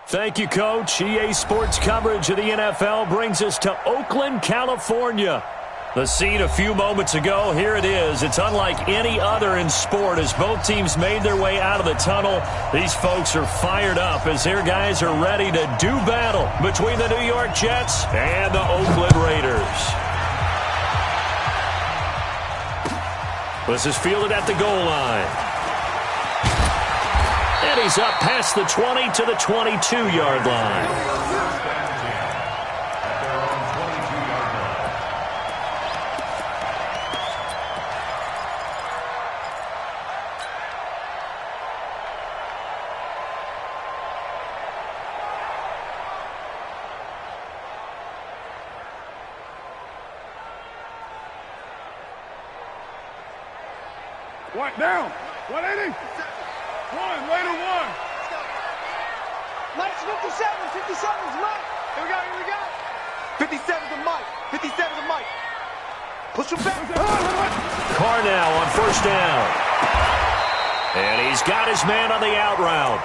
Thank you, Coach. EA Sports coverage of the NFL brings us to Oakland, California. The scene a few moments ago, here it is. It's unlike any other in sport as both teams made their way out of the tunnel. These folks are fired up as their guys are ready to do battle between the New York Jets and the Oakland Raiders. This is fielded at the goal line. And he's up past the 20 to the 22-yard line. One down. 180. One. Later one. Mike's 57. 57's Mike. Here we go. 57's a Mike. 57's a Mike. Push him back. Carr now on first down. And he's got his man on the out route.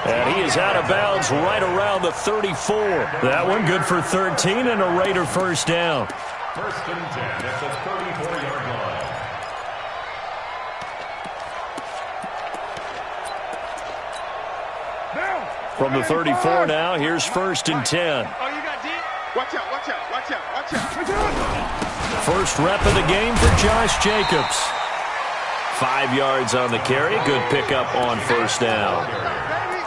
And he is out of bounds right around the 34. That one good for 13 and a Raider first down. First and 10 at the 34-yard line. From the 34 now, here's first and 10. Oh, you got deep? Watch out. First rep of the game for Josh Jacobs. 5 yards on the carry. Good pickup on first down.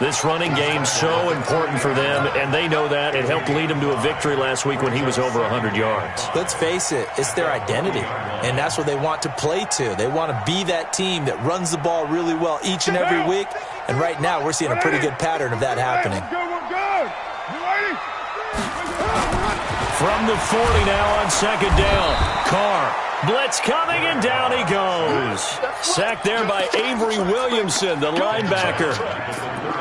This running game's so important for them, and they know that. It helped lead them to a victory last week when he was over 100 yards. Let's face it, it's their identity, and that's what they want to play to. They want to be that team that runs the ball really well each and every week, and right now we're seeing a pretty good pattern of that happening. From the 40 now on second down. Carr. Blitz coming, and down he goes. Sacked there by Avery Williamson, the linebacker.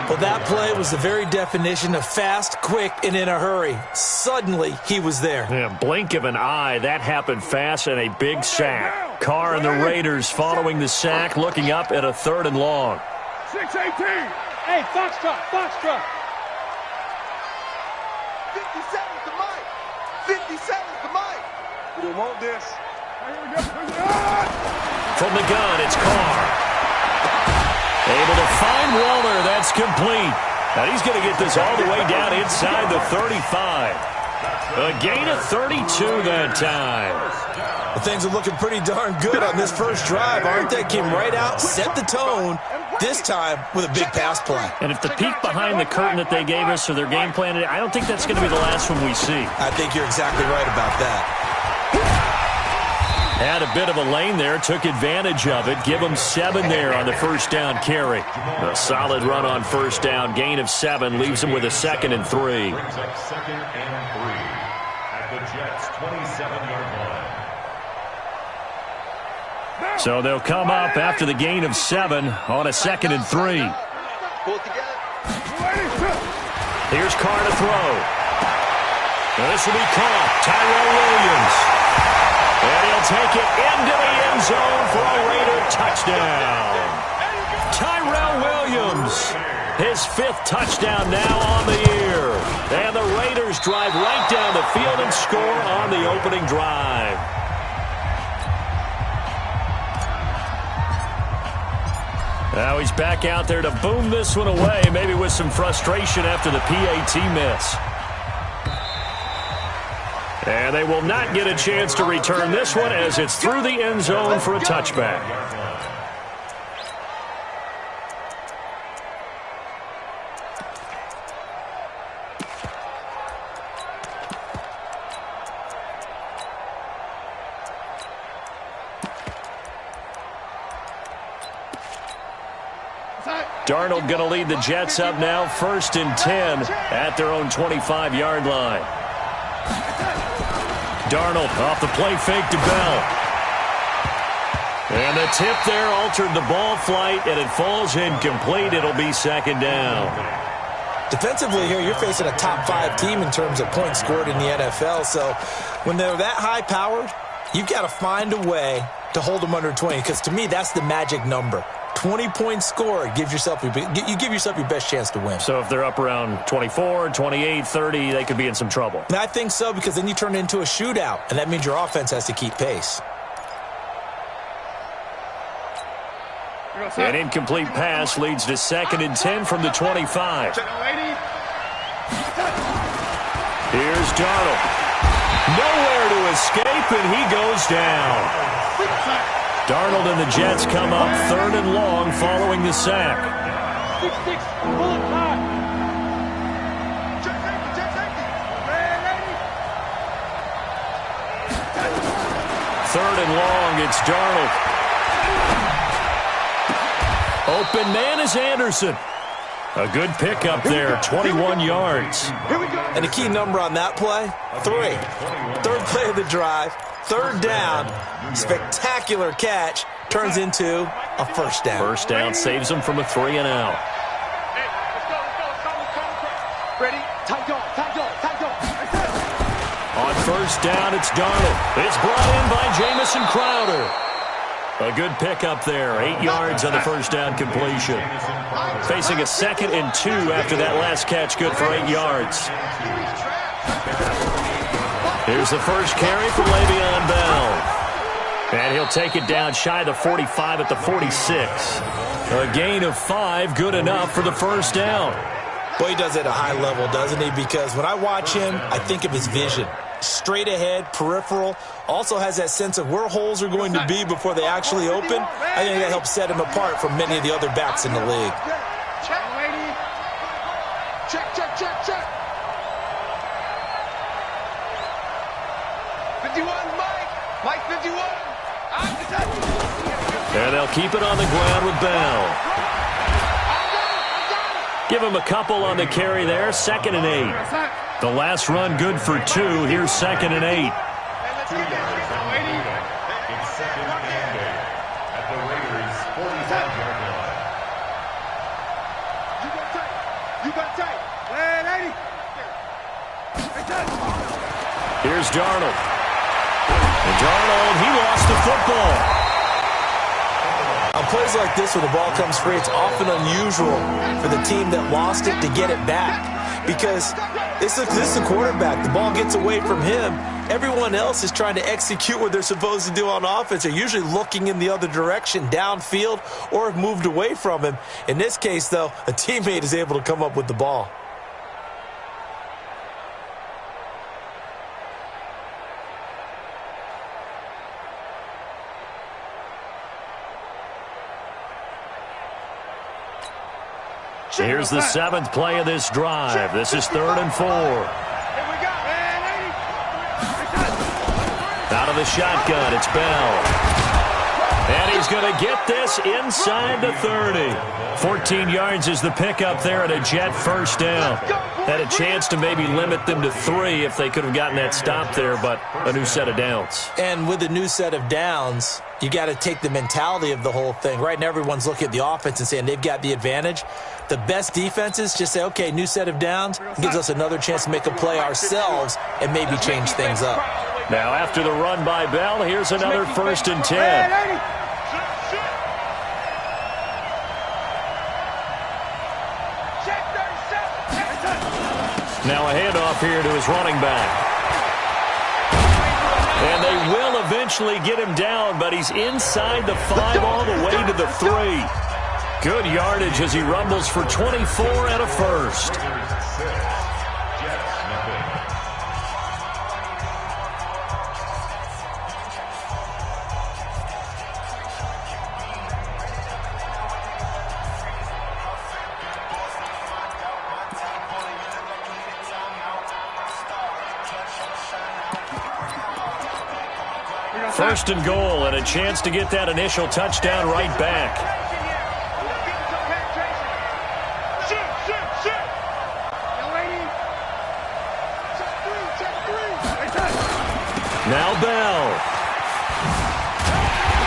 Well, that play was the very definition of fast, quick, and in a hurry. Suddenly, he was there. Yeah, blink of an eye. That happened fast and a big sack. Carr and the Raiders following the sack, looking up at a 3rd and long. 6-18. Hey, Foxtrot. 57's the Mike. 57's the Mike. We want this. From the gun, it's Carr. Able to find Waller. That's complete. And he's going to get this all the way down inside the 35. A gain of 32 that time. Well, things are looking pretty darn good on this first drive, aren't they? Came right out, set the tone, this time with a big pass play. And if the peek behind the curtain that they gave us or their game plan, I don't think that's going to be the last one we see. I think you're exactly right about that. Had a bit of a lane there, took advantage of it. Give them 7 there on the first down carry. A solid run on first down. Gain of 7 leaves them with a 2nd and 3. Brings up 2nd and 3 at the Jets' 27-yard line. So they'll come up after the gain of 7 on a 2nd and 3. Here's Carr to throw. Now this will be caught. Tyrell Williams. And he'll take it into the end zone for a Raider touchdown. Tyrell Williams, his 5th touchdown now on the year. And the Raiders drive right down the field and score on the opening drive. Now he's back out there to boom this one away, maybe with some frustration after the PAT miss. And they will not get a chance to return this one as it's through the end zone for a touchback. Darnold going to lead the Jets up now, 1st and 10 at their own 25-yard line. Darnold off the play fake to Bell. And the tip there altered the ball flight, and it falls incomplete. It'll be 2nd down. Defensively here, you're facing a top 5 team in terms of points scored in the NFL. So when they're that high-powered, you've got to find a way to hold them under 20, because to me, that's the magic number. 20-point score, you give yourself your best chance to win. So if they're up around 24, 28, 30, they could be in some trouble. And I think so, because then you turn it into a shootout, and that means your offense has to keep pace. An incomplete pass leads to 2nd and 10 from the 25. Here's Darnold. Nowhere to escape, and he goes down. Darnold and the Jets come up 3rd and long following the sack. 3rd and long, it's Darnold. Open man is Anderson. A good pickup there, 21 yards. And the key number on that play, 3. 3rd play of the drive, 3rd down, spectacular catch, turns into a 1st down. 1st down saves them from a 3 and out. Ready? Tight go. On 1st down, it's Darnold. It's brought in by Jamison Crowder. A good pickup there, 8 yards on the 1st down completion. Facing a 2nd and 2 after that last catch, good for 8 yards. Here's the first carry for Le'Veon Bell. And he'll take it down shy of the 45 at the 46. A gain of 5, good enough for the 1st down. Boy, he does it at a high level, doesn't he? Because when I watch him, I think of his vision. Straight ahead, peripheral, also has that sense of where holes are going to be before they actually open. I think that helps set him apart from many of the other backs in the league. Check. 51, Mike 51. And they'll keep it on the ground with Bell. Give him a couple on the carry there, 2nd and 8. The last run good for 2. Here's 2nd and 8. It's 2nd and 8 at the Raiders' 45-yard line. You got tight. Here's Darnold. And Darnold, he lost the football. On plays like this, when the ball comes free, it's often unusual for the team that lost it to get it back. Because this is the quarterback. The ball gets away from him. Everyone else is trying to execute what they're supposed to do on offense. They're usually looking in the other direction, downfield, or have moved away from him. In this case, though, a teammate is able to come up with the ball. Here's the 7th play of this drive. This is 3rd and 4. Out of the shotgun, it's Bell. And he's going to get this inside the 30. 14 yards is the pickup there, and a Jet 1st down. Had a chance to maybe limit them to 3 if they could have gotten that stop there, but a new set of downs. And with a new set of downs, you got to take the mentality of the whole thing. Right now, everyone's looking at the offense and saying they've got the advantage. The best defenses just say, okay, new set of downs, gives us another chance to make a play ourselves and maybe change things up. Now, after the run by Bell, here's another 1st and 10. Now a handoff here to his running back. And they will eventually get him down, but he's inside the 5 all the way to the 3. Good yardage as he rumbles for 24 and a 1st. First and goal, and a chance to get that initial touchdown right back. Now Bell.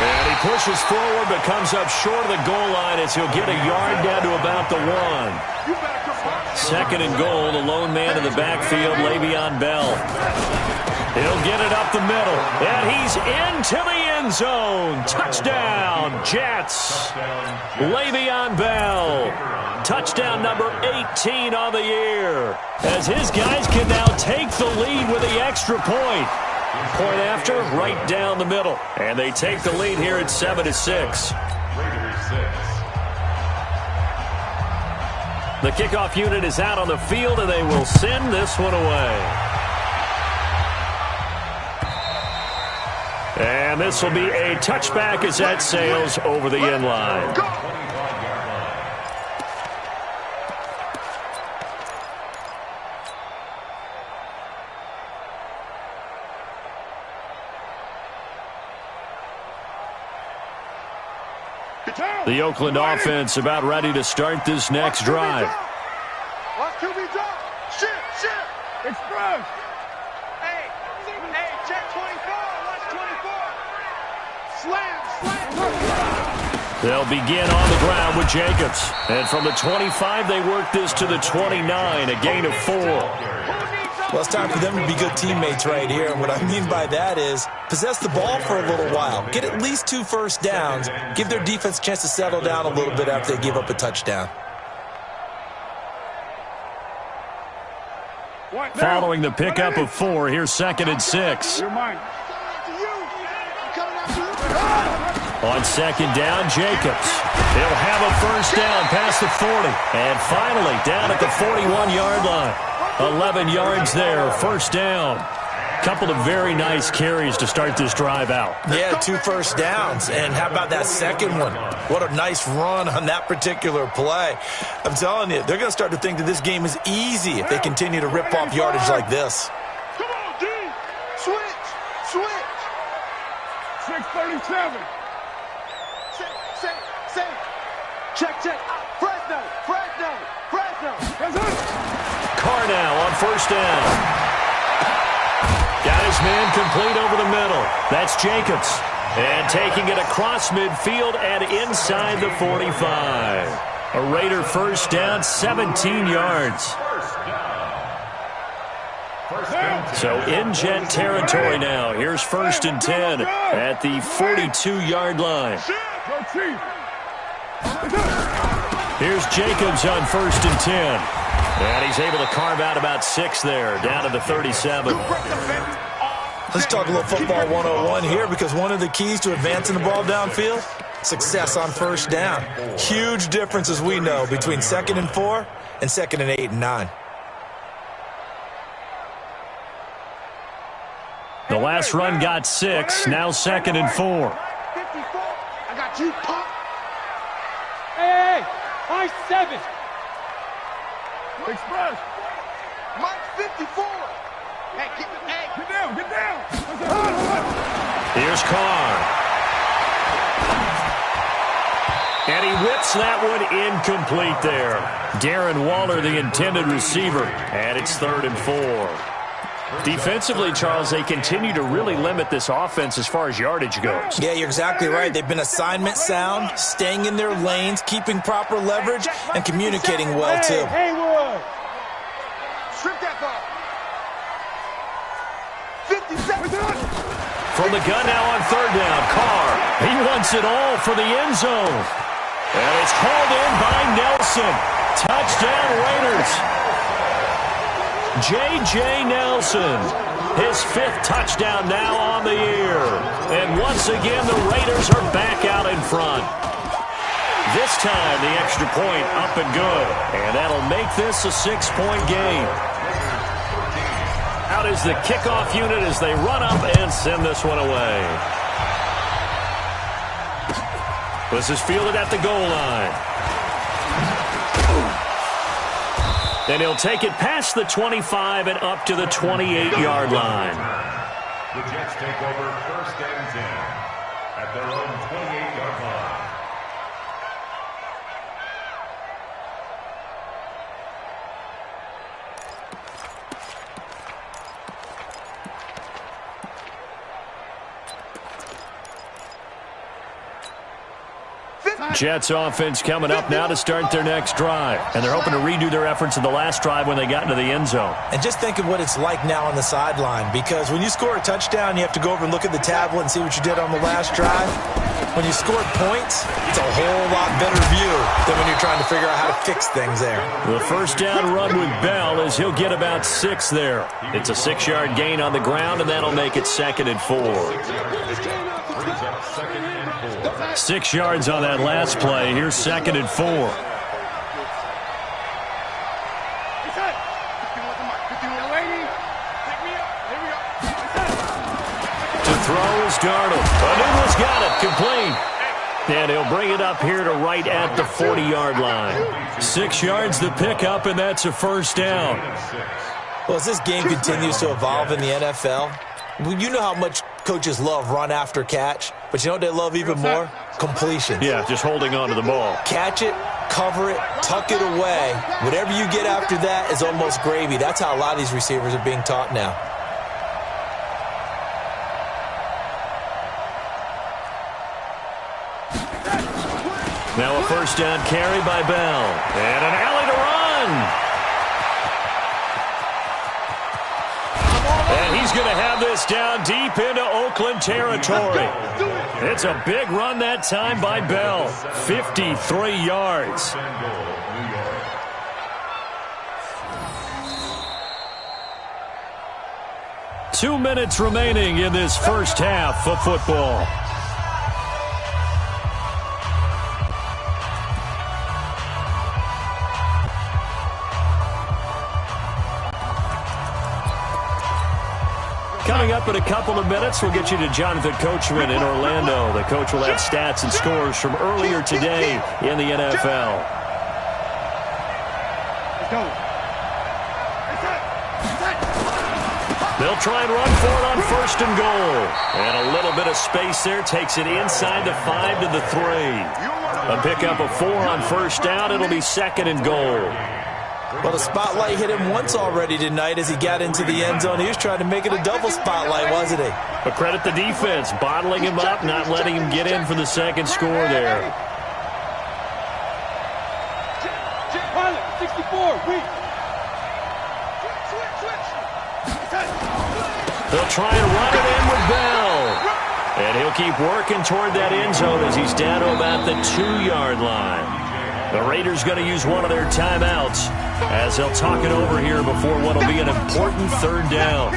And he pushes forward but comes up short of the goal line as he'll get a yard down to about the 1. 2nd and goal, the lone man in the backfield, Le'Veon Bell. He'll get it up the middle, and he's into the end zone. Touchdown, Jets. Le'Veon Bell. Touchdown number 18 on the year, as his guys can now take the lead with the extra point. Point after, right down the middle. And they take the lead here at 7-6. The kickoff unit is out on the field, and they will send this one away. And this will be a touchback as that sails over the end line. The Oakland offense about ready to start this next drive. Watch QB drop. Shit. Express. Hey, check 24. Watch 24. Slam. They'll begin on the ground with Jacobs. And from the 25, they work this to the 29, a gain of 4. Well, it's time for them to be good teammates right here. And what I mean by that is possess the ball for a little while. Get at least 2 first downs. Give their defense a chance to settle down a little bit after they give up a touchdown. Following the pickup of 4, here's 2nd and 6. On 2nd down, Jacobs. He'll have a first down past the 40. And finally, down at the 41-yard line. 11 yards there, first down. Couple of very nice carries to start this drive out. Yeah, 2 first downs. And how about that second one? What a nice run on that particular play. I'm telling you, they're going to start to think that this game is easy if they continue to rip off yardage like this. Come on, D. Switch. 637. Say. Check. Fresno. Carr now on first down. Got his man complete over the middle. That's Jacobs. And taking it across midfield and inside the 45. A Raider first down, 17 yards. So in Jet territory now. Here's 1st and 10 at the 42-yard line. Here's Jacobs on 1st and 10. And he's able to carve out about 6 there, down to the 37. Let's talk a little football 101 here, because one of the keys to advancing the ball downfield, success on first down. Huge difference, as we know, between 2nd and 4 and 2nd and 8 and 9. The last run got 6, now 2nd and 4. 54. I got you, pop. Hey, my 7. Express. Mike 54. Hey, get down. Here's Carr. And he whips that one incomplete there. Darren Waller, the intended receiver. And it's 3rd and 4. Defensively, Charles, they continue to really limit this offense as far as yardage goes. Yeah, you're exactly right. They've been assignment sound, staying in their lanes, keeping proper leverage, and communicating well, too. Haywood. Strip that ball. 57. From the gun now on 3rd down, Carr. He wants it all for the end zone. And it's hauled in by Nelson. Touchdown, Raiders. J.J. Nelson, his 5th touchdown now on the year. And once again, the Raiders are back out in front. This time, the extra point up and good. And that'll make this a 6-point game. Out is the kickoff unit as they run up and send this one away. This is fielded at the goal line. Then he'll take it past the 25 and up to the 28-yard line. The Jets take over 1st and 10 at their own 28-yard line. Jets offense coming up now to start their next drive. And they're hoping to redo their efforts in the last drive when they got into the end zone. And just think of what it's like now on the sideline, because when you score a touchdown, you have to go over and look at the tablet and see what you did on the last drive. When you scored points, it's a whole lot better view than when you're trying to figure out how to fix things there. The first down run with Bell as he'll get about 6 there. It's a 6-yard gain on the ground, and that'll make it 2nd and 4. 6 yards on that last play. Here's 2nd and 4. To throw is Darnold. Anuma's got it. Complete. And he'll bring it up here to right at the 40-yard line. 6 yards the pickup, and that's a first down. Well, as this game continues to evolve in the NFL, you know how much coaches love run after catch, but you know what they love even more? Completion. Yeah, just holding on to the ball. Catch it, cover it, tuck it away. Whatever you get after that is almost gravy. That's how a lot of these receivers are being taught now. Now a first down carry by Bell. And an alley to run. And he's going to have this down deep into Oakland territory. It's a big run that time by Bell. 53 yards. 2 minutes remaining in this first half of football. Coming up in a couple of minutes, we'll get you to Jonathan Coachman in Orlando. The coach will have stats and scores from earlier today in the NFL. They'll try and run for it on 1st and goal. And a little bit of space there takes it inside the 5 to the 3. A pickup of 4 on 1st down. It'll be 2nd and goal. Well, the spotlight hit him once already tonight as he got into the end zone. He was trying to make it a double spotlight, wasn't he? But credit the defense, bottling him up, not letting him get in for the second score there. 64, weak. They'll try and run it in with Bell. And he'll keep working toward that end zone as he's down to about the 2-yard line. The Raiders going to use one of their timeouts as they'll talk it over here before what will be an important 3rd down.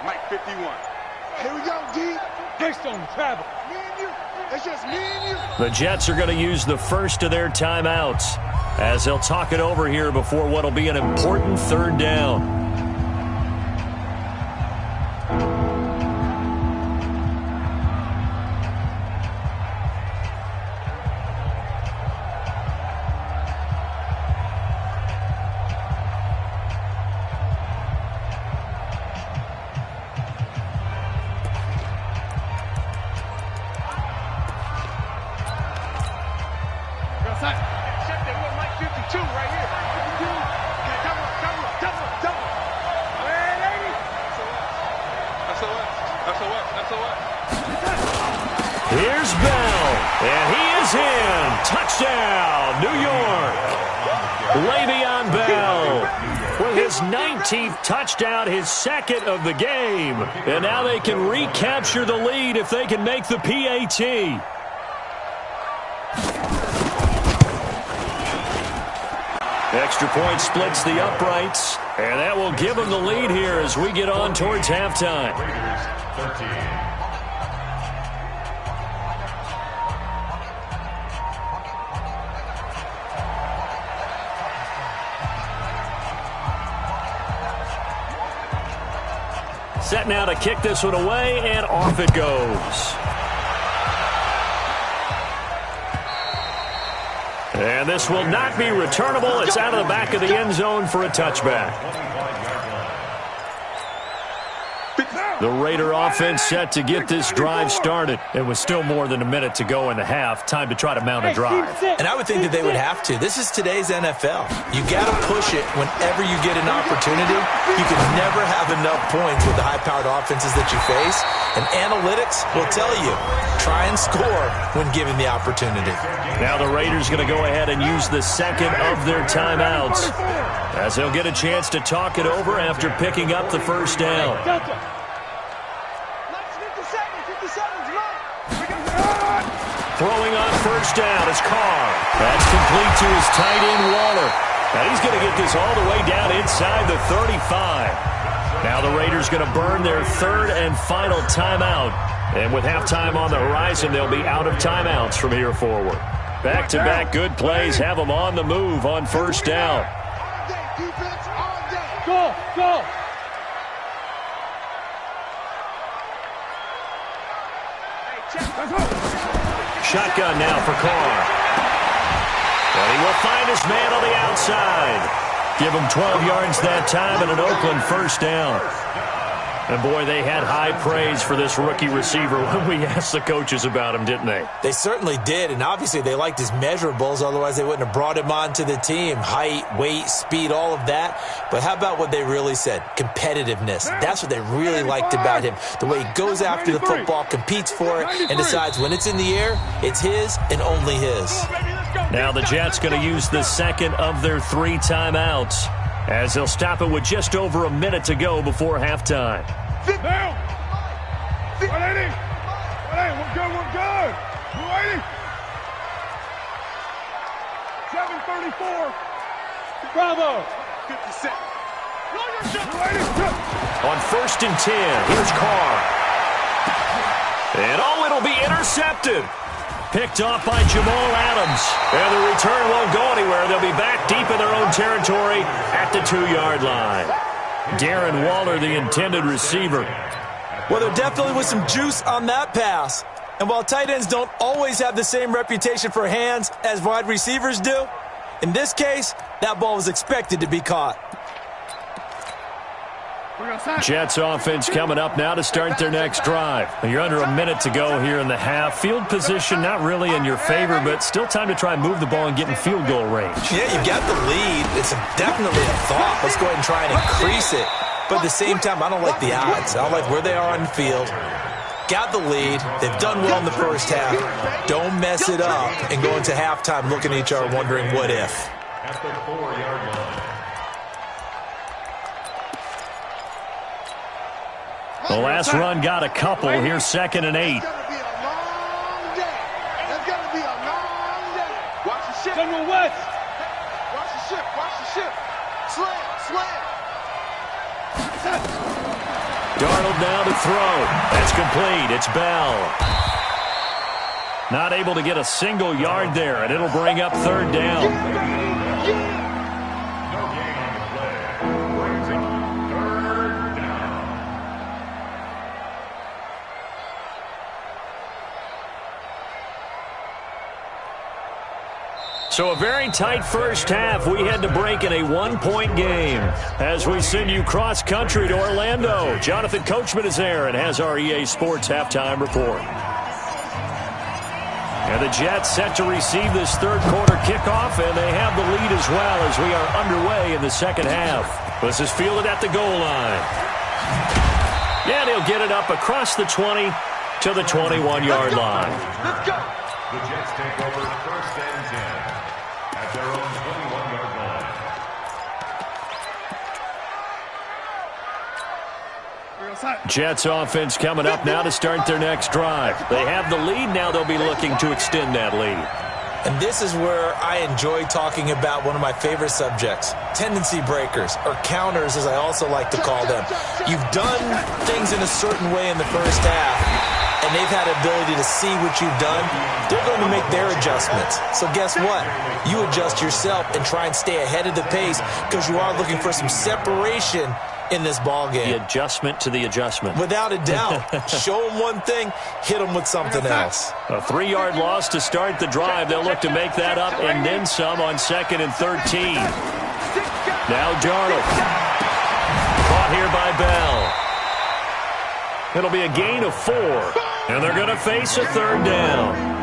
Mike 51. Here we go, D. Based on travel. Me and you. It's just me and you. The Jets are going to use the first of their timeouts as they'll talk it over here before what will be an important 3rd down. Here's Bell, and he is in. Touchdown, New York. Le'Veon Bell with his 19th touchdown, his 2nd of the game. And now they can recapture the lead if they can make the PAT. Extra point splits the uprights, and that will give them the lead here as we get on towards halftime. Raiders 13. Set now to kick this one away, and off it goes. And this will not be returnable. It's out of the back of the end zone for a touchback. The Raider offense set to get this drive started. It was still more than a minute to go in the half. Time to try to mount a drive. And I would think that they would have to. This is today's NFL. You got to push it whenever you get an opportunity. You can never have enough points with the high-powered offenses that you face. And analytics will tell you, try and score when given the opportunity. Now the Raiders going to go ahead and use the second of their timeouts, as they'll get a chance to talk it over after picking up the first down. Throwing on first down is Carr. That's complete to his tight end, Waller. And he's going to get this all the way down inside the 35. Now the Raiders going to burn their third and final timeout. And with halftime on the horizon, they'll be out of timeouts from here forward. Back-to-back good plays have them on the move on first down. Go! Shotgun now for Carr. And he will find his man on the outside. Give him 12 yards that time and an Oakland first down. And, boy, they had high praise for this rookie receiver when we asked the coaches about him, didn't they? They certainly did, and obviously they liked his measurables. Otherwise, they wouldn't have brought him onto the team. Height, weight, speed, all of that. But how about what they really said? Competitiveness. That's what they really liked about him. The way he goes after the football, competes for it, and decides when it's in the air, it's his and only his. Now the Jets going to use the second of their 3 timeouts, as they'll stop it with just over a minute to go before halftime. Sit down. 180. 180. We're good. 280. 734. Bravo. 57. 280. On first and 10, here's Carr. And it'll be intercepted. Picked off by Jamal Adams. And the return won't go anywhere. They'll be back deep in their own territory at the 2-yard line. Darren Waller, the intended receiver. Well, there definitely was some juice on that pass. And while tight ends don't always have the same reputation for hands as wide receivers do, in this case, that ball was expected to be caught. Jets offense coming up now to start their next drive. You're under a minute to go here in the half. Field position not really in your favor, but still time to try and move the ball and get in field goal range. Yeah, you've got the lead. It's definitely a thought. Let's go ahead and try and increase it. But at the same time, I don't like the odds. I don't like where they are on the field. Got the lead. They've done well in the first half. Don't mess it up and go into halftime looking at each other wondering what if. At the 4-yard line. The last run got a couple. Here's 2nd and 8. It's going to be a long day. It's going to be a long day. Watch the ship. General West. Watch the ship. Watch the ship. Slam. Darnold now to throw. That's complete. It's Bell. Not able to get a single yard there, and it'll bring up 3rd down. No gain on the play. Brings up 3rd down. So a very tight first half. We had to break in a 1-point game. As we send you cross-country to Orlando, Jonathan Coachman is there and has our EA Sports halftime report. And the Jets set to receive this 3rd quarter kickoff, and they have the lead as well as we are underway in the 2nd half. This is fielded at the goal line. And he'll get it up across the 20 to the 21-yard line. Let's go. The Jets take over 1st and 10 at their own 21-yard line. Jets offense coming up now to start their next drive. They have the lead. Now they'll be looking to extend that lead. And this is where I enjoy talking about one of my favorite subjects, tendency breakers, or counters as I also like to call them. You've done things in a certain way in the first half, and they've had the ability to see what you've done. They're going to make their adjustments. So guess what? You adjust yourself and try and stay ahead of the pace because you are looking for some separation in this ball game. The adjustment to the adjustment. Without a doubt. Show them one thing, hit them with something else. A 3-yard loss to start the drive. They'll look to make that up and then some on 2nd and 13. Now Darnold. Caught here by Bell. It'll be a gain of 4. And they're going to face a 3rd down.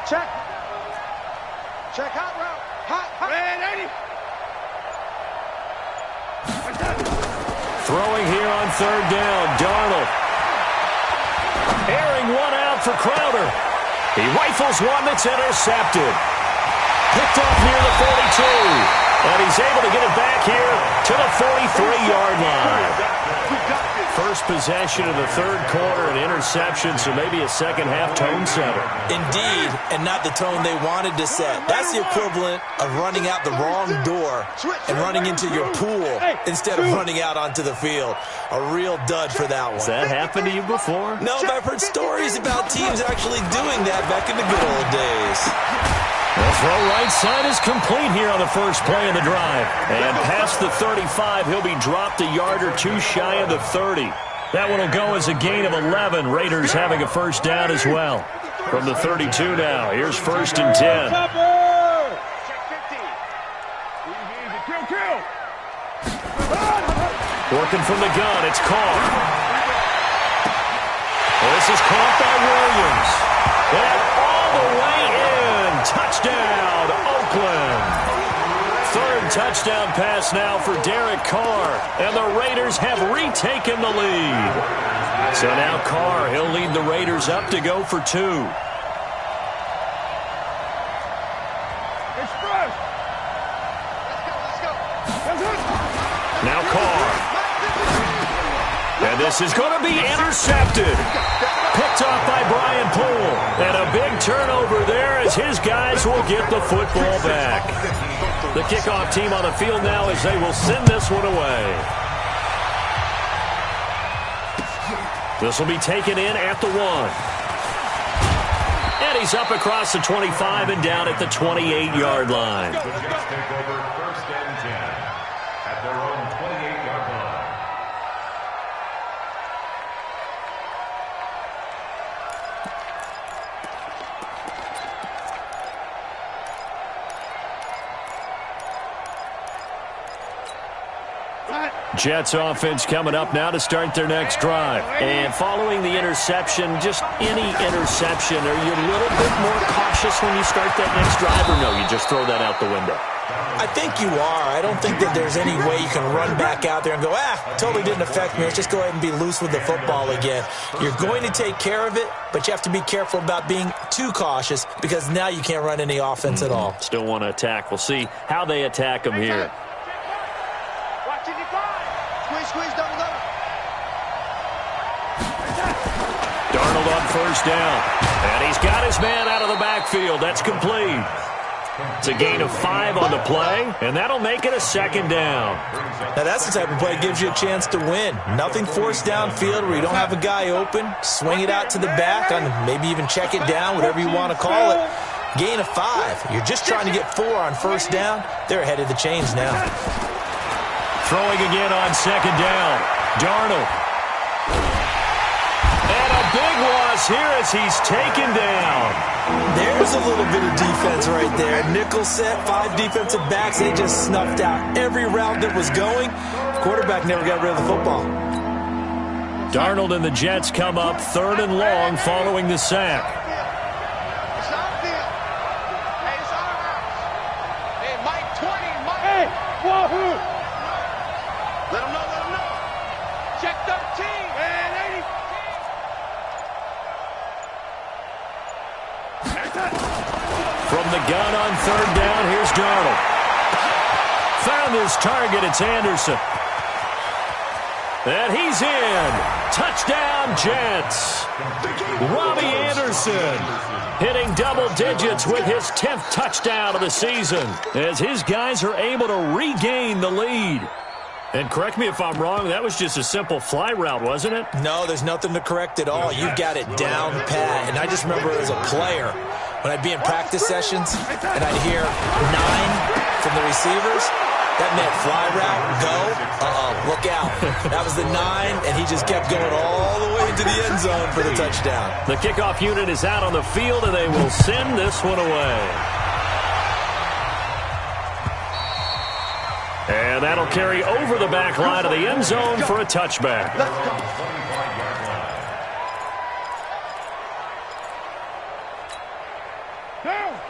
Check. Check hot route. Hot. Ready. Throwing here on 3rd down. Darnold. Airing one out for Crowder. He rifles one that's intercepted. Picked off near the 42. And he's able to get it back here to the 43-yard line. First possession of the 3rd quarter, an interception, so maybe a second-half tone setter. Indeed, and not the tone they wanted to set. That's the equivalent of running out the wrong door and running into your pool instead of running out onto the field. A real dud for that one. Has that happened to you before? No, but I've heard stories about teams actually doing that back in the good old days. The throw right side is complete here on the first play of the drive. And past the 35, he'll be dropped a yard or 2 shy of the 30. That one will go as a gain of 11. Raiders having a first down as well. From the 32 now, here's 1st and 10. Working from the gun, it's Carr. This is caught by Williams. And all the way in. Touchdown, Oakland. 3rd touchdown pass now for Derek Carr. And the Raiders have retaken the lead. So now Carr, he'll lead the Raiders up to go for 2. Now Carr. And this is going to be intercepted. Picked off by Brian Poole. And a big turnover there as his guys will get the football back. The kickoff team on the field now as they will send this one away. This will be taken in at the 1. And he's up across the 25 and down at the 28-yard line. Take over 1st and 10 at their own 28-yard line. Jets offense coming up now to start their next drive. And following the interception, just any interception, are you a little bit more cautious when you start that next drive, or no, you just throw that out the window? I think you are. I don't think that there's any way you can run back out there and go, totally didn't affect me. Let's just go ahead and be loose with the football again. You're going to take care of it, but you have to be careful about being too cautious because now you can't run any offense at all. Still want to attack. We'll see how they attack them here. Squeeze, double. Darnold on 1st down. And he's got his man out of the backfield. That's complete. It's a gain of 5 on the play, and that'll make it a 2nd down. Now that's the type of play that gives you a chance to win. Nothing forced downfield where you don't have a guy open. Swing it out to the back, and maybe even check it down, whatever you want to call it. Gain of 5. You're just trying to get 4 on 1st down. They're ahead of the chains now. Throwing again on 2nd down. Darnold. And a big loss here as he's taken down. There's a little bit of defense right there. Nickel set, 5 defensive backs. They just snuffed out every route that was going. Quarterback never got rid of the football. Darnold and the Jets come up 3rd and long following the sack. It's outfield. Hey, it's our house. Hey, Mike 20, Mike. Hey, wahoo. Let him know. Check 13. And 80. From the gun on 3rd down, here's Darnold. Found his target, it's Anderson. And he's in. Touchdown, Jets. Robbie Anderson hitting double digits with his 10th touchdown of the season as his guys are able to regain the lead. And correct me if I'm wrong, that was just a simple fly route, wasn't it? No, there's nothing to correct at all. You've got it down pat. And I just remember as a player, when I'd be in practice sessions and I'd hear 9 from the receivers, that meant fly route, go, look out. That was the 9, and he just kept going all the way into the end zone for the touchdown. The kickoff unit is out on the field, and they will send this one away. And that'll carry over the back line of the end zone for a touchback.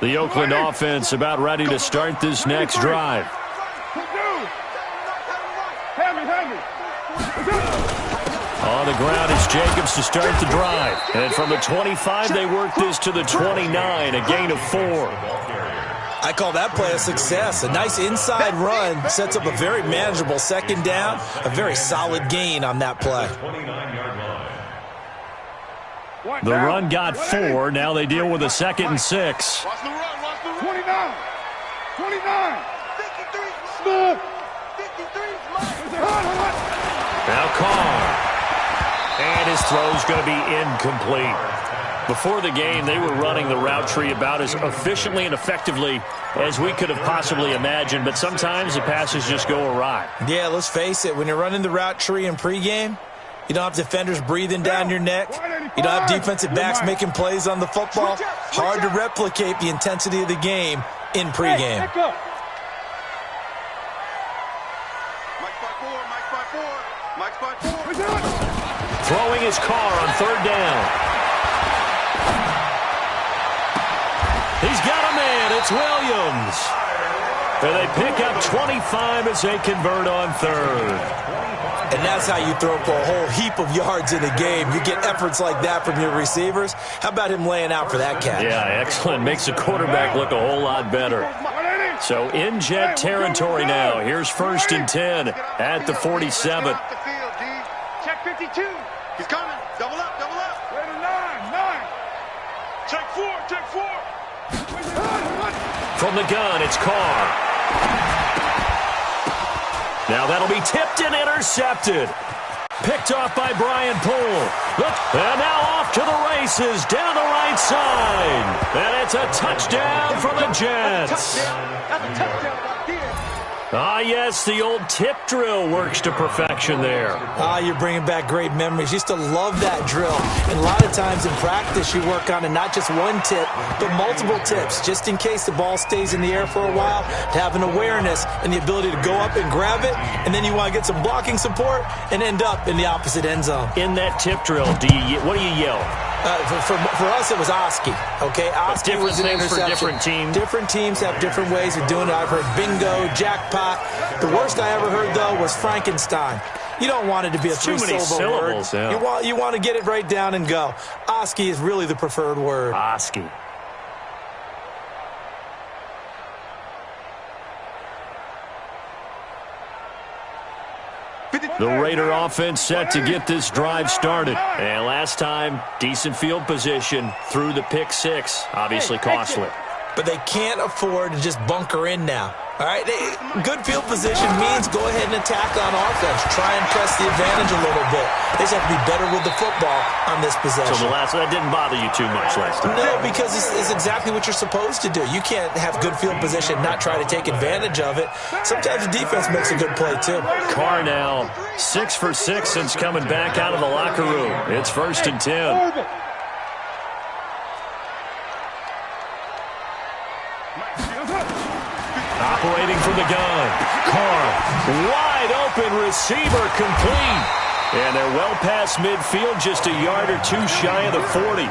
The Oakland offense about ready to start this next drive. On the ground is Jacobs to start the drive. And from the 25, they work this to the 29, a gain of 4. I call that play a success. A nice inside run sets up a very manageable second down, a very solid gain on that play. The run got 4. Now they deal with a 2nd and 6. Watch the run, watch the run. 29. 29. 53. Now Carr. And his throw's going to be incomplete. Before the game, they were running the route tree about as efficiently and effectively as we could have possibly imagined, but sometimes the passes just go awry. Yeah, let's face it. When you're running the route tree in pregame, you don't have defenders breathing down your neck. You don't have defensive backs making plays on the football. Hard to replicate the intensity of the game in pregame. Mike's by 4. Throwing his Carr on 3rd down. He's got a man. It's Williams. And they pick up 25 as they convert on 3rd. And that's how you throw for a whole heap of yards in a game. You get efforts like that from your receivers. How about him laying out for that catch? Yeah, excellent. Makes the quarterback look a whole lot better. So in Jet territory now. Here's 1st and 10 at the 47. Check 52. He's coming. Double up, double up. Wait a 9. Check 4, check 4. From the gun, it's Carr. Now that'll be tipped and intercepted. Picked off by Brian Poole. And now off to the races down the right side. And it's a touchdown for the Jets. That's a touchdown right there. Ah, yes, the old tip drill works to perfection there. Ah, you're bringing back great memories. Used to love that drill. And a lot of times in practice, you work on it, not just one tip, but multiple tips, just in case the ball stays in the air for a while, to have an awareness and the ability to go up and grab it, and then you want to get some blocking support and end up in the opposite end zone. In that tip drill, what do you yell? For us, it was Oski, okay? Oski was an names for interception. different teams. Different teams have different ways of doing it. I've heard bingo, jackpot. The worst I ever heard, though, was Frankenstein. You don't want it to be a too many three-syllable word. syllables, yeah. You want to get it right down and go. Oski is really the preferred word. Oski. The Raider offense set to get this drive started. And last time, decent field position through the pick 6. Obviously costly. But they can't afford to just bunker in now. All right, good field position means go ahead and attack on offense. Try and press the advantage a little bit. They just have to be better with the football on this possession. So that didn't bother you too much last time? No, because it's exactly what you're supposed to do. You can't have good field position, not try to take advantage of it. Sometimes the defense makes a good play, too. Carr now 6 for 6 since coming back out of the locker room. It's 1st and 10. Operating from the gun. Carr, wide open receiver, complete. And they're well past midfield, just a yard or two shy of the 40.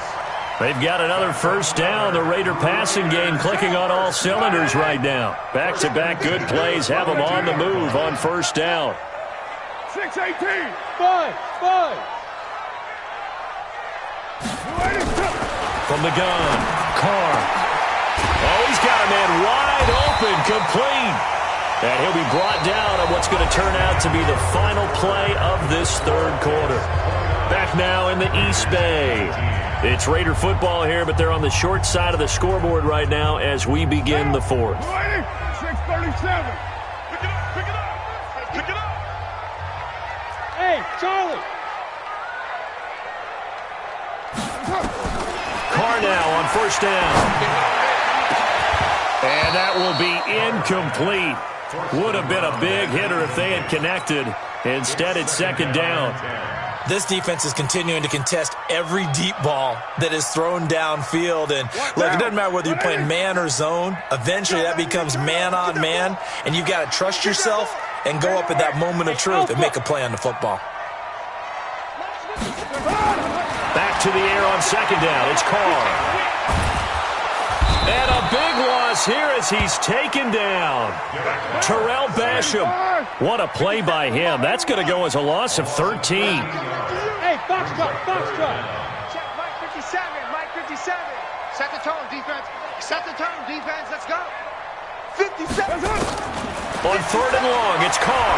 They've got another 1st down. The Raider passing game clicking on all cylinders right now. Back-to-back good plays have them on the move on 1st down. 6-18. 5. From the gun, Carr. Oh, he's got a man wide open, complete. And he'll be brought down on what's going to turn out to be the final play of this 3rd quarter. Back now in the East Bay. It's Raider football here, but they're on the short side of the scoreboard right now as we begin the 4th. 6:37. Pick it up. Charlie. Carr now on first down. And that will be incomplete. Would have been a big hitter if they had connected. Instead, it's second down. This defense is continuing to contest every deep ball that is thrown downfield. And look, it doesn't matter whether you're playing man or zone. Eventually, that becomes man on man. And you've got to trust yourself and go up at that moment of truth and make a play on the football. Back to the air on second down. It's Carr. And a big loss here as he's taken down. Terrell Basham. What a play by him. That's going to go as a loss of 13. Hey, Foxtrot. Check Mike 57. Set the tone, defense. Let's go. 57. On third and long, it's Carr.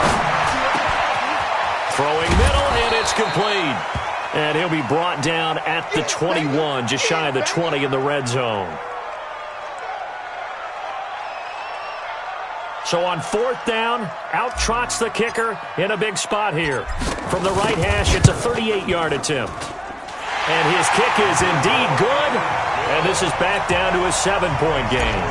Throwing middle, and it's complete. And he'll be brought down at the 21, just shy of the 20 in the red zone. So on fourth down, out trots the kicker in a big spot here. From the right hash, it's a 38-yard attempt. And his kick is indeed good. And this is back down to a 7-point game.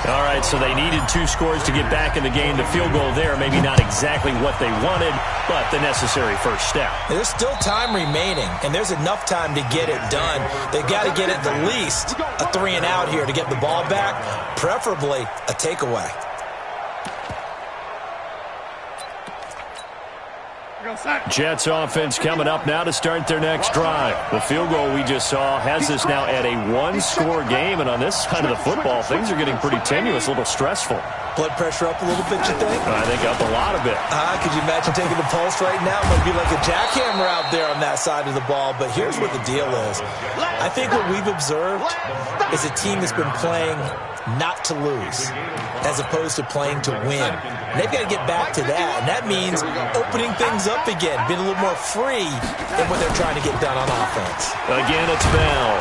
All right, so they needed 2 scores to get back in the game. The field goal there, maybe not exactly what they wanted, but the necessary first step. There's still time remaining, and there's enough time to get it done. They've got to get at the least a 3-and-out here to get the ball back, preferably a takeaway. Jets offense coming up now to start their next drive. The field goal we just saw has us now at a 1-score game, and on this side of the football, things are getting pretty tenuous, a little stressful. Blood pressure up a little bit, you think? I think up a lot of it. Could you imagine taking the pulse right now? It might be like a jackhammer out there on that side of the ball, but here's what the deal is. I think what we've observed is a team that's been playing not to lose as opposed to playing to win. And they've got to get back to that, and that means opening things up again, being a little more free in what they're trying to get done on offense. Again, it's Bell.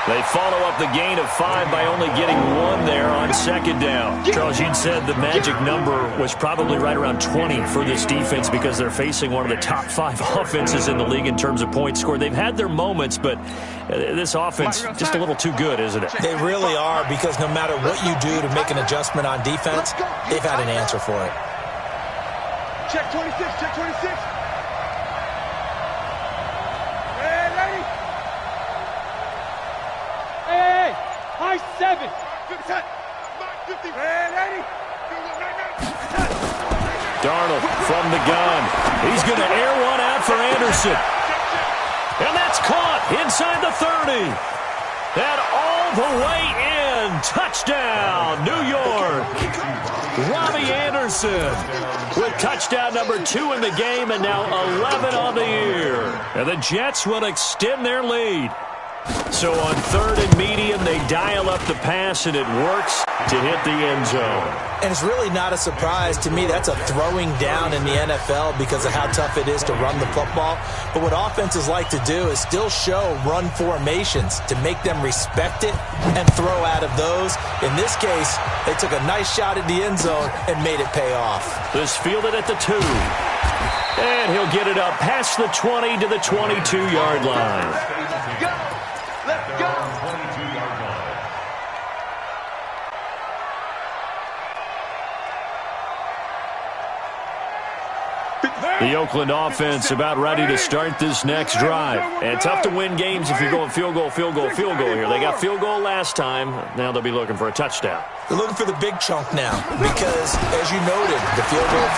They follow up the gain of 5 by only getting 1 there on second down. Charles, you'd said the magic number was probably right around 20 for this defense because they're facing one of the top 5 offenses in the league in terms of points scored. They've had their moments, but this offense just a little too good, isn't it? They really are, because no matter what you do to make an adjustment on defense, they've had an answer for it. Check 26. High 7. Darnold from the gun. He's going to air one out for Anderson. And that's caught inside the 30. And all the way in. Touchdown, New York. Robbie Anderson with touchdown number 2 in the game, and now 11 on the year. And the Jets will extend their lead. So on third and medium, they dial up the pass, and it works to hit the end zone. And it's really not a surprise to me. That's a throwing down in the NFL because of how tough it is to run the football. But what offenses like to do is still show run formations to make them respect it and throw out of those. In this case, they took a nice shot at the end zone and made it pay off. This fielded at the 2. And he'll get it up past the 20 to the 22-yard line. Let's go. The Oakland offense about ready to start this next drive. And tough to win games if you're going field goal here. They got field goal last time. Now they'll be looking for a touchdown. They're looking for the big chunk now because, as you noted, the field goal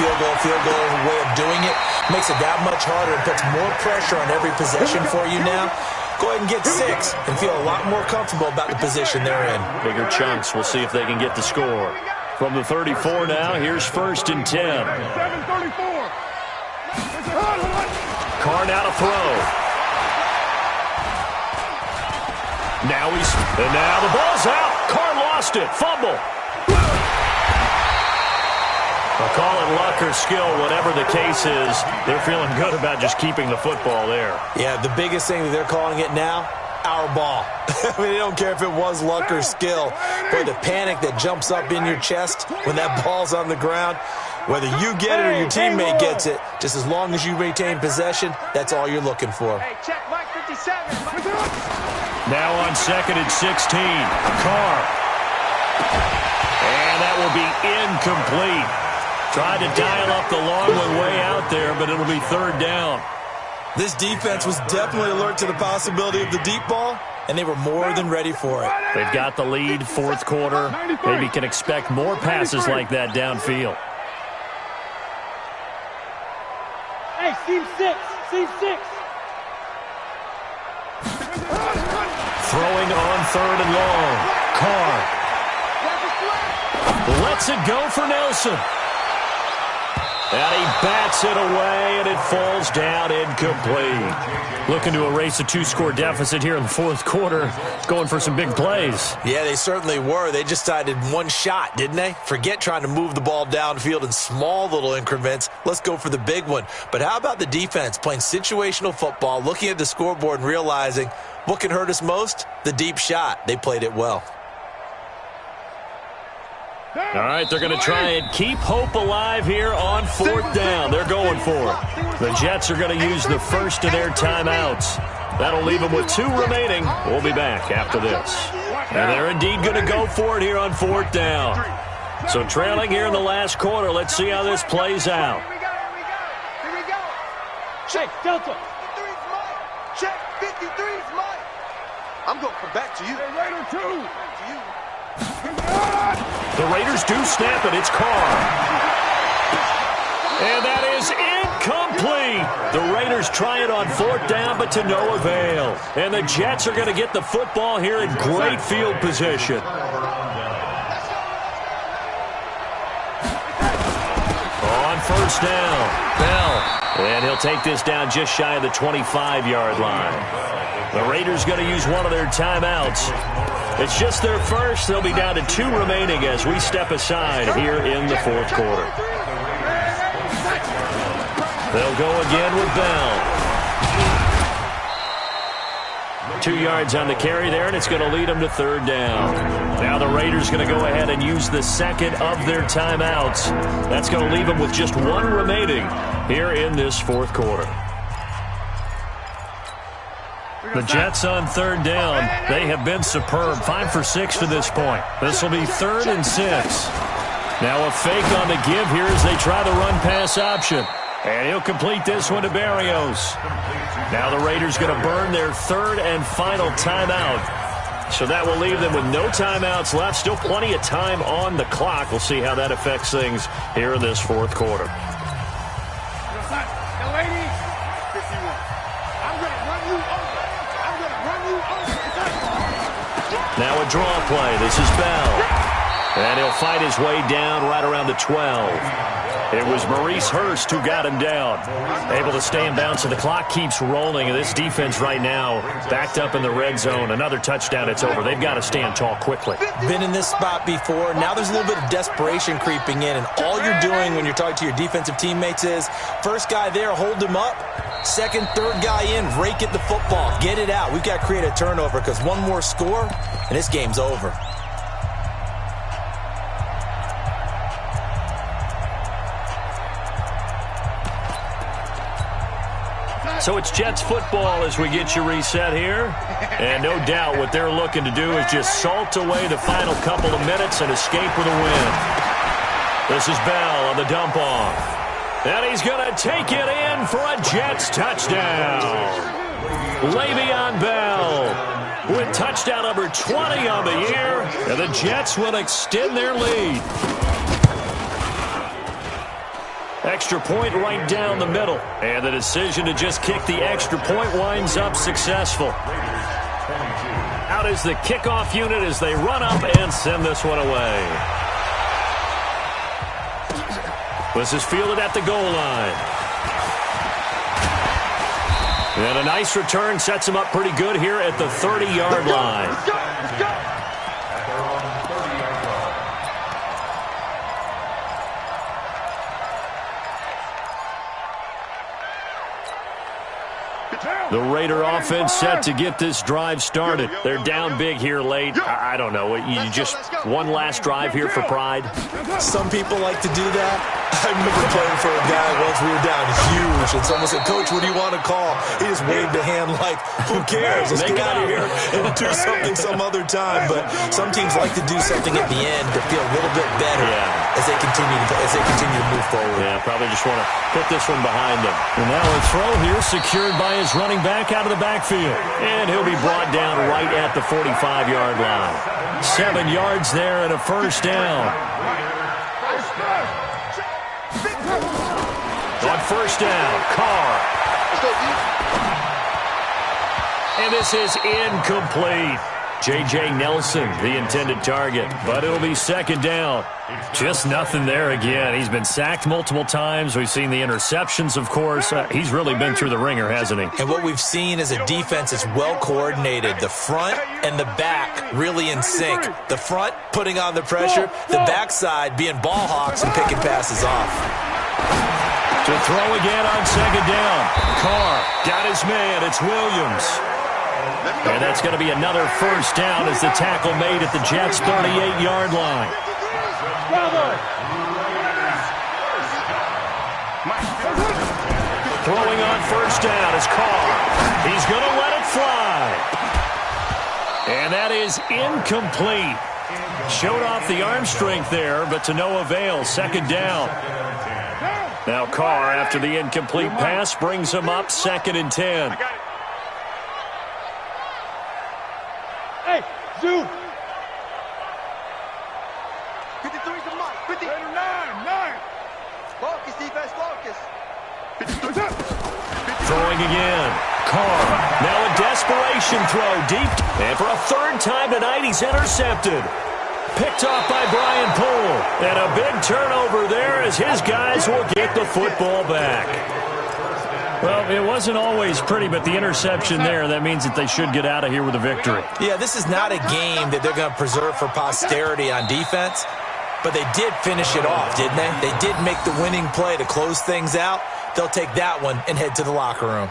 way of doing it makes it that much harder and puts more pressure on every possession for you now. Go ahead and get 6 and feel a lot more comfortable about the position they're in. Bigger chunks. We'll see if they can get the score. From the 34 now, here's first and 10. 7:34. Carr now to throw. Now the ball's out. Carr lost it. Fumble. I'll call it luck or skill, whatever the case is. They're feeling good about just keeping the football there. Yeah, the biggest thing that they're calling it now, our ball. I mean, they don't care if it was luck or skill. Boy, the panic that jumps up in your chest when that ball's on the ground, Whether you get it or your teammate gets it, just as long as you retain possession, that's all you're looking for. Hey, check Mike 57. Now on 2nd and 16. Carr. And that will be incomplete. Tried to dial up the long one way out there, but it'll be 3rd down. This defense was definitely alert to the possibility of the deep ball, and they were more than ready for it. They've got the lead, 4th quarter. Maybe can expect more passes like that downfield. Hey, seam 6. Seam 6. Throwing on 3rd and long. Carr. Lets it go for Nelson. And he bats it away, and it falls down incomplete. Looking to erase a 2-score deficit here in the 4th quarter. Going for some big plays. Yeah, they certainly were. They just decided one shot, didn't they? Forget trying to move the ball downfield in small little increments. Let's go for the big one. But how about the defense playing situational football, looking at the scoreboard and realizing what can hurt us most? The deep shot. They played it well. All right, they're going to try and keep hope alive here on 4th down. They're going for it. The Jets are going to use the first of their timeouts. That'll leave them with 2 remaining. We'll be back after this. And they're indeed going to go for it here on 4th down. So trailing here in the last quarter. Let's see how this plays out. Here we go. Check, Delta. 53's Mike. Check 53's Mike. I'm going to come back to you. Hey, Raider 2. Back to you. The Raiders do snap it. It's Carr. And that is incomplete. The Raiders try it on 4th down, but to no avail. And the Jets are going to get the football here in great field position. On 1st down, Bell. And he'll take this down just shy of the 25-yard line. The Raiders going to use one of their timeouts. It's just their first. They'll be down to 2 remaining as we step aside here in the 4th quarter. They'll go again with Bell. 2 yards on the carry there, and it's going to lead them to 3rd down. Now the Raiders going to go ahead and use the second of their timeouts. That's going to leave them with just 1 remaining here in this 4th quarter. The Jets on 3rd down. They have been superb. 5 for 6 to this point. This will be 3rd and 6. Now a fake on the give here as they try the run-pass option. And he'll complete this one to Barrios. Now the Raiders going to burn their 3rd and final timeout. So that will leave them with no timeouts left. Still plenty of time on the clock. We'll see how that affects things here in this 4th quarter. Now a draw play. This is Bell. And he'll fight his way down right around the 12. It was Maurice Hurst who got him down. Able to stay in bounds, so the clock keeps rolling. And this defense right now backed up in the red zone. Another touchdown, it's over. They've got to stand tall quickly. Been in this spot before. Now there's a little bit of desperation creeping in. And all you're doing when you're talking to your defensive teammates is, first guy there, hold him up. Second, third guy in, rake at the football. Get it out. We've got to create a turnover because one more score, and this game's over. So it's Jets football as we get you reset here. And no doubt what they're looking to do is just salt away the final couple of minutes and escape with a win. This is Bell on the dump off. And he's going to take it in for a Jets touchdown. Le'Veon Bell with touchdown number 20 on the year. And the Jets will extend their lead. Extra point right down the middle. And the decision to just kick the extra point winds up successful. Out is the kickoff unit as they run up and send this one away. This is fielded at the goal line. And a nice return sets him up pretty good here at the 30-yard line. Let's go. The Raider offense set to get this drive started. They're down big here late. I don't know. You just one last drive here for pride. Some people like to do that. I remember playing for a guy once. We were down huge, and someone said, "Coach, what do you want to call?" He just waved a hand like, "Who cares? Let's get out of here and do something some other time." But some teams like to do something at the end to feel a little bit better as they continue to move forward. Yeah, probably just want to put this one behind them. And now a throw here secured by his running back out of the backfield. And he'll be brought down right at the 45-yard line. 7 yards there and a first down. On first down, Carr. And this is incomplete. J.J. Nelson, the intended target, but it'll be second down. Just nothing there again. He's been sacked multiple times. We've seen the interceptions, of course. He's really been through the ringer, hasn't he? And what we've seen is a defense that's well coordinated. The front and the back really in sync. The front putting on the pressure, the backside being ball hawks and picking passes off. To throw again on second down. Carr got his man. It's Williams. And that's going to be another first down as the tackle made at the Jets' 38-yard line. Throwing on first down is Carr. He's going to let it fly. And that is incomplete. Showed off the arm strength there, but to no avail. Second down. Now Carr, after the incomplete pass, brings him up 2nd and 10. Hey, Zoom. 53's the Mike. 50. 9. Focus, defense, focus. Throwing again. Carr. Now a desperation throw deep. And for a third time tonight, he's intercepted. Picked off by Brian Poole. And a big turnover there as his guys will get the football back. Well, it wasn't always pretty, but the interception there, that means that they should get out of here with a victory. Yeah, this is not a game that they're going to preserve for posterity on defense, but they did finish it off, didn't they? They did make the winning play to close things out. They'll take that one and head to the locker room.